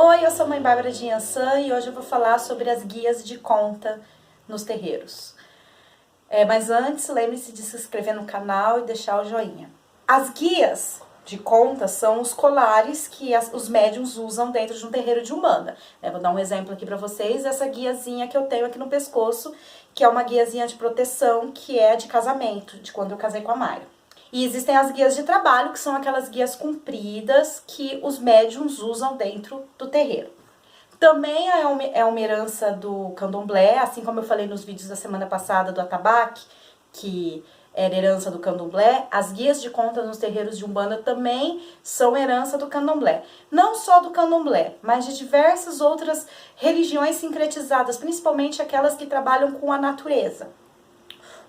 Oi, eu sou a Mãe Bárbara de Yansan e hoje eu vou falar sobre as guias de conta nos terreiros. Mas antes, lembre-se de se inscrever no canal e deixar o joinha. As guias de conta são os colares que os médiuns usam dentro de um terreiro de Umbanda. Vou dar um exemplo aqui pra vocês, essa guiazinha que eu tenho aqui no pescoço, que é uma guiazinha de proteção, que é de casamento, de quando eu casei com a Mayra. E existem as guias de trabalho, que são aquelas guias compridas que os médiuns usam dentro do terreiro. Também é uma herança do candomblé, assim como eu falei nos vídeos da semana passada do atabaque, que era herança do candomblé, as guias de conta nos terreiros de Umbanda também são herança do candomblé. Não só do candomblé, mas de diversas outras religiões sincretizadas, principalmente aquelas que trabalham com a natureza.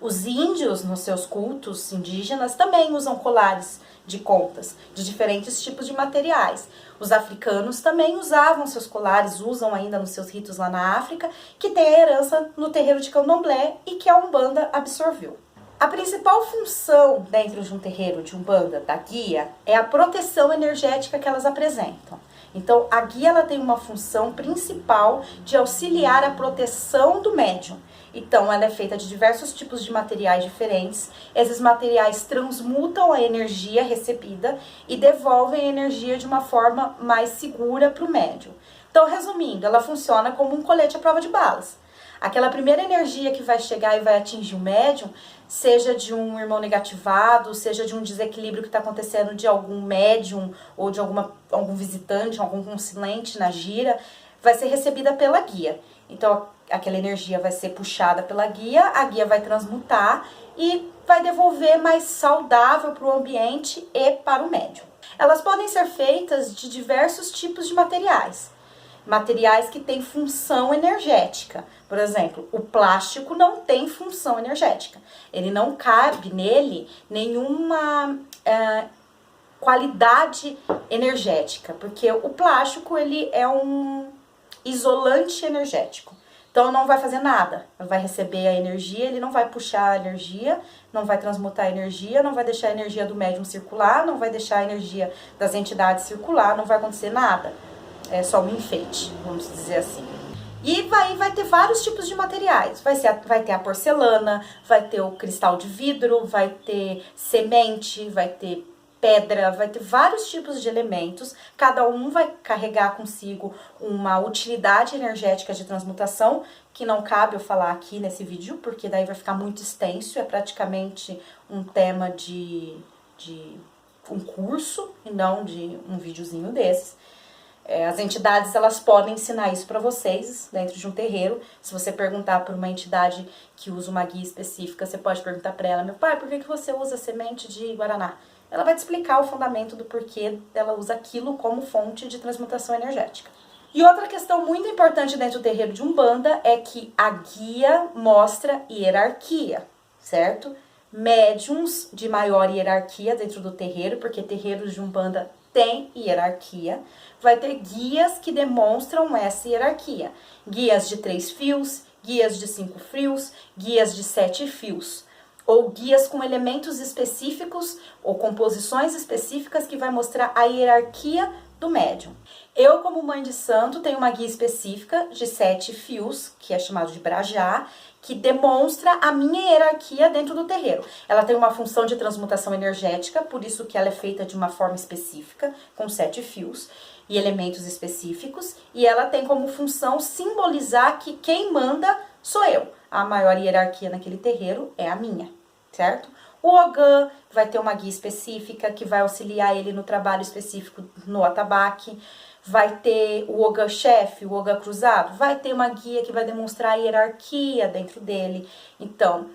Os índios, nos seus cultos indígenas, também usam colares de contas, de diferentes tipos de materiais. Os africanos também usavam seus colares, usam ainda nos seus ritos lá na África, que tem a herança no terreiro de candomblé e que a Umbanda absorveu. A principal função dentro de um terreiro de Umbanda, da guia, é a proteção energética que elas apresentam. Então, a guia ela tem uma função principal de auxiliar a proteção do médium. Então, ela é feita de diversos tipos de materiais diferentes. Esses materiais transmutam a energia recebida e devolvem a energia de uma forma mais segura para o médium. Então, resumindo, ela funciona como um colete à prova de balas. Aquela primeira energia que vai chegar e vai atingir o médium, seja de um irmão negativado, seja de um desequilíbrio que está acontecendo de algum médium ou de algum visitante, algum consilente na gira, vai ser recebida pela guia. Então, aquela energia vai ser puxada pela guia, a guia vai transmutar e vai devolver mais saudável para o ambiente e para o médium. Elas podem ser feitas de diversos tipos de materiais. Materiais que têm função energética. Por exemplo, o plástico não tem função energética. Ele não cabe nele nenhuma qualidade energética, porque o plástico ele é um isolante energético. Então não vai fazer nada, vai receber a energia, ele não vai puxar a energia, não vai transmutar a energia, não vai deixar a energia do médium circular, não vai deixar a energia das entidades circular, não vai acontecer nada. É só um enfeite, vamos dizer assim. E vai ter vários tipos de materiais. Vai ter a porcelana, vai ter o cristal de vidro, vai ter semente, vai ter pedra, vai ter vários tipos de elementos. Cada um vai carregar consigo uma utilidade energética de transmutação, que não cabe eu falar aqui nesse vídeo, porque daí vai ficar muito extenso. É praticamente um tema de um curso e não de um videozinho desses. As entidades, elas podem ensinar isso para vocês dentro de um terreiro. Se você perguntar por uma entidade que usa uma guia específica, você pode perguntar para ela: meu pai, por que você usa semente de guaraná? Ela vai te explicar o fundamento do porquê ela usa aquilo como fonte de transmutação energética. E outra questão muito importante dentro do terreiro de Umbanda é que a guia mostra hierarquia, certo? Médiuns de maior hierarquia dentro do terreiro, porque terreiros de Umbanda tem hierarquia, vai ter guias que demonstram essa hierarquia. Guias de 3 fios, guias de 5 fios, guias de 7 fios. Ou guias com elementos específicos ou composições específicas que vai mostrar a hierarquia do médium. Eu, como mãe de santo, tenho uma guia específica de 7 fios, que é chamado de Brajá, que demonstra a minha hierarquia dentro do terreiro. Ela tem uma função de transmutação energética, por isso que ela é feita de uma forma específica, com 7 fios e elementos específicos, e ela tem como função simbolizar que quem manda sou eu. A maior hierarquia naquele terreiro é a minha, certo? O Ogã vai ter uma guia específica que vai auxiliar ele no trabalho específico no atabaque. Vai ter o Ogã chefe, o Ogã cruzado, vai ter uma guia que vai demonstrar a hierarquia dentro dele. Então,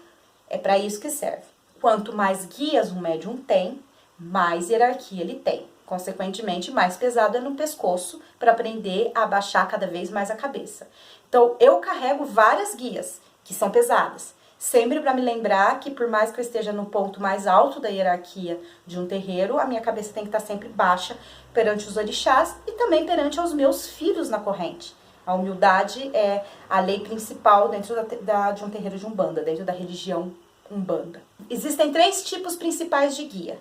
é para isso que serve. Quanto mais guias um médium tem, mais hierarquia ele tem. Consequentemente, mais pesado é no pescoço para aprender a abaixar cada vez mais a cabeça. Então, eu carrego várias guias que são pesadas. Sempre para me lembrar que por mais que eu esteja no ponto mais alto da hierarquia de um terreiro, a minha cabeça tem que estar sempre baixa perante os orixás e também perante os meus filhos na corrente. A humildade é a lei principal dentro de um terreiro de Umbanda, dentro da religião Umbanda. Existem 3 tipos principais de guia.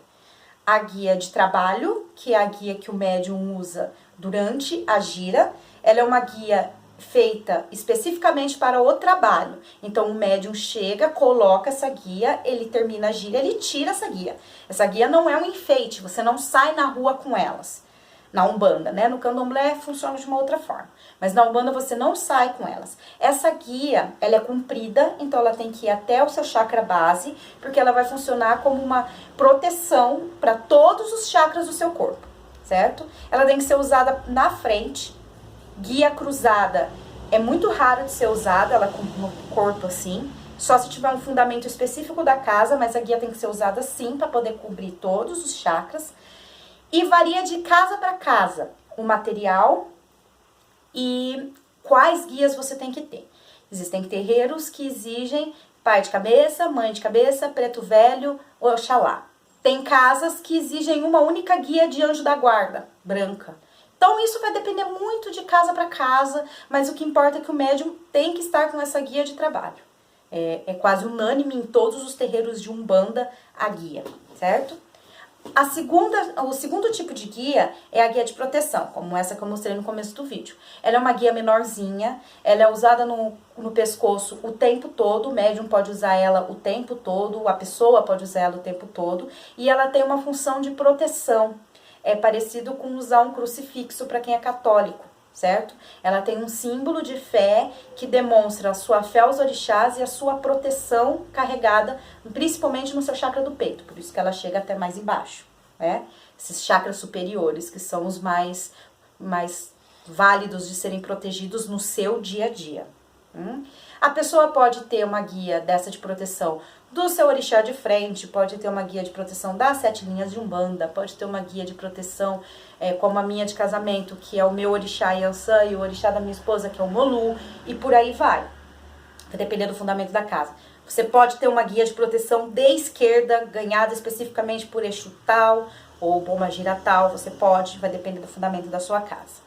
A guia de trabalho, que é a guia que o médium usa durante a gira. Ela é uma guia feita especificamente para o trabalho. Então, o médium chega, coloca essa guia, ele termina a gira, ele tira essa guia. Essa guia não é um enfeite, você não sai na rua com elas. Na Umbanda, né? No Candomblé funciona de uma outra forma. Mas na Umbanda você não sai com elas. Essa guia, ela é comprida, então ela tem que ir até o seu chakra base, porque ela vai funcionar como uma proteção para todos os chakras do seu corpo, certo? Ela tem que ser usada na frente. Guia cruzada é muito raro de ser usada, ela no corpo assim, só se tiver um fundamento específico da casa, mas a guia tem que ser usada sim para poder cobrir todos os chakras. E varia de casa para casa o material e quais guias você tem que ter. Existem terreiros que exigem pai de cabeça, mãe de cabeça, preto velho, Oxalá. Tem casas que exigem uma única guia de anjo da guarda, branca. Então isso vai depender muito de casa para casa, mas o que importa é que o médium tem que estar com essa guia de trabalho. É quase unânime em todos os terreiros de Umbanda a guia, certo? O segundo tipo de guia é a guia de proteção, como essa que eu mostrei no começo do vídeo. Ela é uma guia menorzinha, ela é usada no pescoço o tempo todo, o médium pode usar ela o tempo todo, a pessoa pode usar ela o tempo todo, e ela tem uma função de proteção. É parecido com usar um crucifixo para quem é católico, certo? Ela tem um símbolo de fé que demonstra a sua fé aos orixás e a sua proteção carregada, principalmente no seu chakra do peito, por isso que ela chega até mais embaixo, né? Esses chakras superiores, que são os mais válidos de serem protegidos no seu dia a dia. A pessoa pode ter uma guia dessa de proteção do seu orixá de frente, pode ter uma guia de proteção das 7 linhas de Umbanda, pode ter uma guia de proteção como a minha de casamento, que é o meu orixá Yansan, e o orixá da minha esposa, que é o Molu, e por aí vai, dependendo do fundamento da casa. Você pode ter uma guia de proteção de esquerda, ganhada especificamente por Exu tal, ou Pombagira tal, você pode, vai depender do fundamento da sua casa.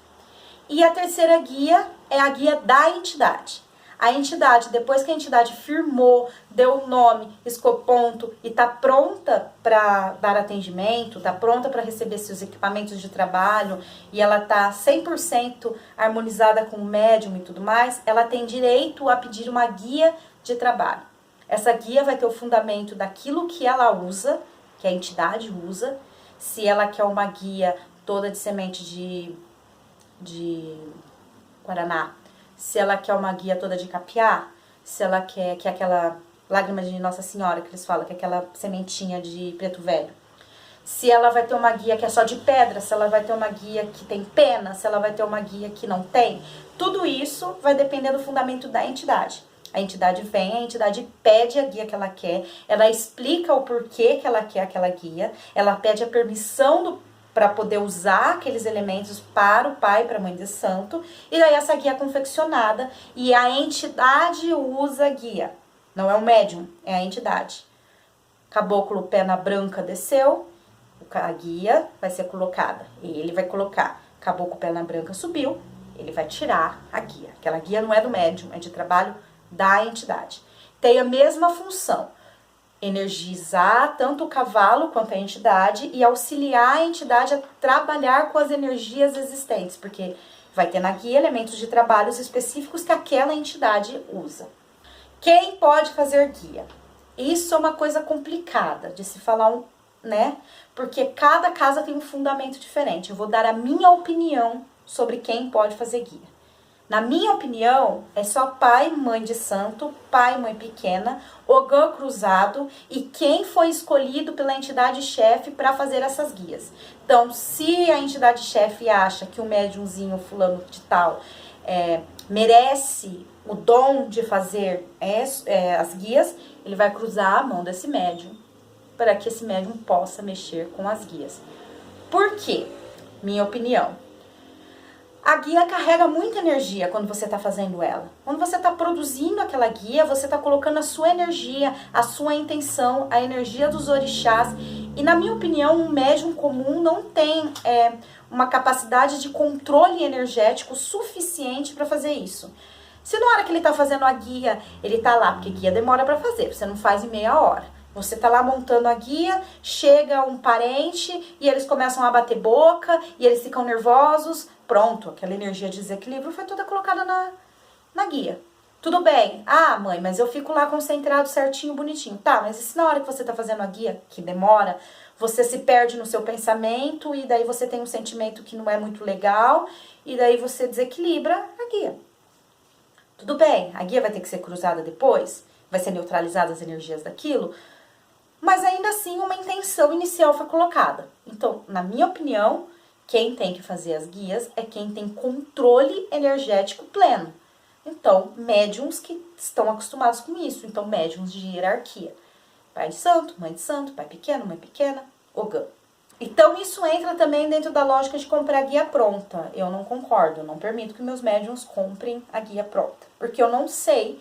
E a terceira guia é a guia da entidade. A entidade, depois que a entidade firmou, deu o nome, riscou ponto e está pronta para dar atendimento, está pronta para receber seus equipamentos de trabalho e ela está 100% harmonizada com o médium e tudo mais, ela tem direito a pedir uma guia de trabalho. Essa guia vai ter o fundamento daquilo que ela usa, que a entidade usa. Se ela quer uma guia toda de semente de guaraná, se ela quer uma guia toda de capiá, se ela quer que é aquela lágrima de Nossa Senhora que eles falam, que é aquela sementinha de preto velho. Se ela vai ter uma guia que é só de pedra, se ela vai ter uma guia que tem pena, se ela vai ter uma guia que não tem. Tudo isso vai depender do fundamento da entidade. A entidade vem, a entidade pede a guia que ela quer, ela explica o porquê que ela quer aquela guia, ela pede a permissão para poder usar aqueles elementos para o pai, para a mãe de santo, e daí essa guia é confeccionada e a entidade usa a guia. Não é o médium, é a entidade. Caboclo pena branca desceu, a guia vai ser colocada. Ele vai colocar, caboclo pena branca subiu, ele vai tirar a guia. Aquela guia não é do médium, é de trabalho da entidade. Tem a mesma função. Energizar tanto o cavalo quanto a entidade e auxiliar a entidade a trabalhar com as energias existentes, porque vai ter na guia elementos de trabalhos específicos que aquela entidade usa. Quem pode fazer guia? Isso é uma coisa complicada de se falar, né? Porque cada casa tem um fundamento diferente. Eu vou dar a minha opinião sobre quem pode fazer guia. Na minha opinião, é só pai, mãe de santo, pai, mãe pequena, ogã cruzado e quem foi escolhido pela entidade chefe para fazer essas guias. Então, se a entidade chefe acha que o médiumzinho fulano de tal merece o dom de fazer as guias, ele vai cruzar a mão desse médium para que esse médium possa mexer com as guias. Por quê? Minha opinião. A guia carrega muita energia quando você está fazendo ela. Quando você está produzindo aquela guia, você está colocando a sua energia, a sua intenção, a energia dos orixás. E na minha opinião, um médium comum não tem uma capacidade de controle energético suficiente para fazer isso. Se na hora que ele está fazendo a guia, ele está lá, porque guia demora para fazer, você não faz em meia hora. Você tá lá montando a guia, chega um parente e eles começam a bater boca e eles ficam nervosos. pronto, aquela energia de desequilíbrio foi toda colocada na guia. Tudo bem. Ah, mãe, mas eu fico lá concentrado certinho, bonitinho. Tá, mas e se na hora que você tá fazendo a guia, que demora, você se perde no seu pensamento e daí você tem um sentimento que não é muito legal e daí você desequilibra a guia. Tudo bem, a guia vai ter que ser cruzada depois, vai ser neutralizada as energias daquilo, mas ainda assim uma intenção inicial foi colocada. Então, na minha opinião, quem tem que fazer as guias é quem tem controle energético pleno. Então, médiums que estão acostumados com isso. Então, médiums de hierarquia. Pai de santo, pai pequeno, mãe pequena, Ogã. Então, isso entra também dentro da lógica de comprar a guia pronta. Eu não concordo, eu não permito que meus médiums comprem a guia pronta. Porque eu não sei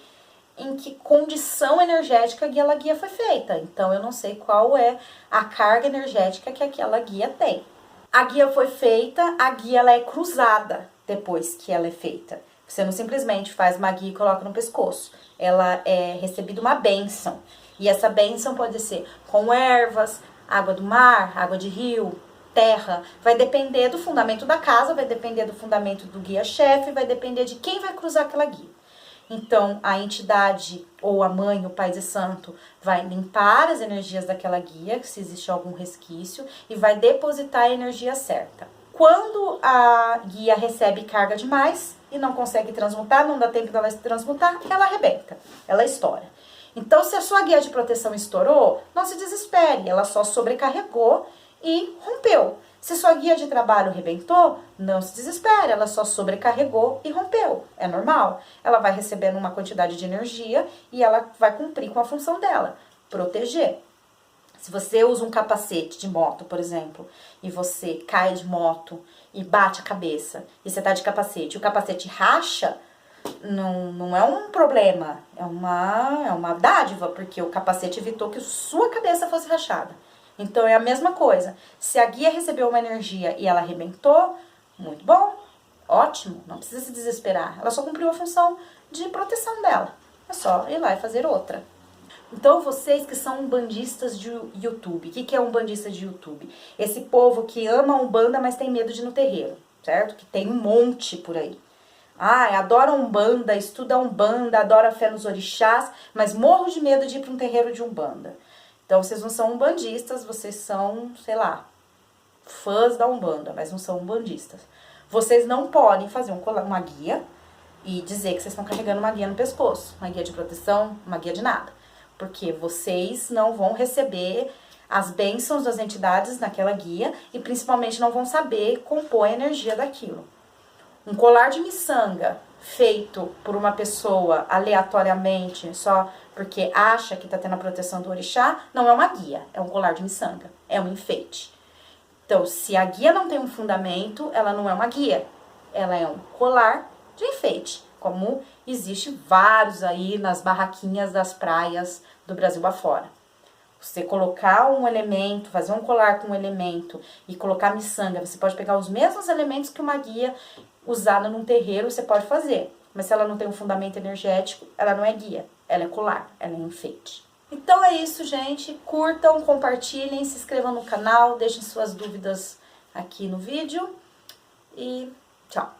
em que condição energética aquela guia foi feita. Então, eu não sei qual é a carga energética que aquela guia tem. A guia foi feita, a guia ela é cruzada depois que ela é feita. Você não simplesmente faz uma guia e coloca no pescoço. Ela é recebida uma bênção. E essa bênção pode ser com ervas, água do mar, água de rio, terra. Vai depender do fundamento da casa, vai depender do fundamento do guia-chefe, vai depender de quem vai cruzar aquela guia. Então, a entidade, ou a mãe, o pai de santo, vai limpar as energias daquela guia, se existe algum resquício, e vai depositar a energia certa. Quando a guia recebe carga demais e não consegue transmutar, não dá tempo dela se transmutar, ela arrebenta, ela estoura. Então, se a sua guia de proteção estourou, não se desespere, ela só sobrecarregou e rompeu. Se sua guia de trabalho arrebentou, não se desespere, ela só sobrecarregou e rompeu. É normal. Ela vai recebendo uma quantidade de energia e ela vai cumprir com a função dela, proteger. Se você usa um capacete de moto, por exemplo, e você cai de moto e bate a cabeça, e você tá de capacete, e o capacete racha, não é um problema, é uma dádiva, porque o capacete evitou que sua cabeça fosse rachada. Então, é a mesma coisa. Se a guia recebeu uma energia e ela arrebentou, muito bom, ótimo, não precisa se desesperar. Ela só cumpriu a função de proteção dela. É só ir lá e fazer outra. Então, vocês que são umbandistas de YouTube, o que é umbandista de YouTube? Esse povo que ama a Umbanda, mas tem medo de ir no terreiro, certo? Que tem um monte por aí. Ah, adora Umbanda, estuda Umbanda, adora fé nos orixás, mas morro de medo de ir para um terreiro de Umbanda. Então, vocês não são umbandistas, vocês são, sei lá, fãs da Umbanda, mas não são umbandistas. Vocês não podem fazer uma guia e dizer que vocês estão carregando uma guia no pescoço, uma guia de proteção, uma guia de nada. Porque vocês não vão receber as bênçãos das entidades naquela guia e principalmente não vão saber compor a energia daquilo. Um colar de miçanga feito por uma pessoa aleatoriamente, só porque acha que está tendo a proteção do orixá, não é uma guia, é um colar de miçanga, é um enfeite. Então, se a guia não tem um fundamento, ela não é uma guia, ela é um colar de enfeite, como existe vários aí nas barraquinhas das praias do Brasil afora. Você colocar um elemento, fazer um colar com um elemento e colocar miçanga, você pode pegar os mesmos elementos que uma guia usada num terreiro, você pode fazer. Mas se ela não tem um fundamento energético, ela não é guia, ela é colar, ela é enfeite. Então é isso, gente. Curtam, compartilhem, se inscrevam no canal, deixem suas dúvidas aqui no vídeo e tchau!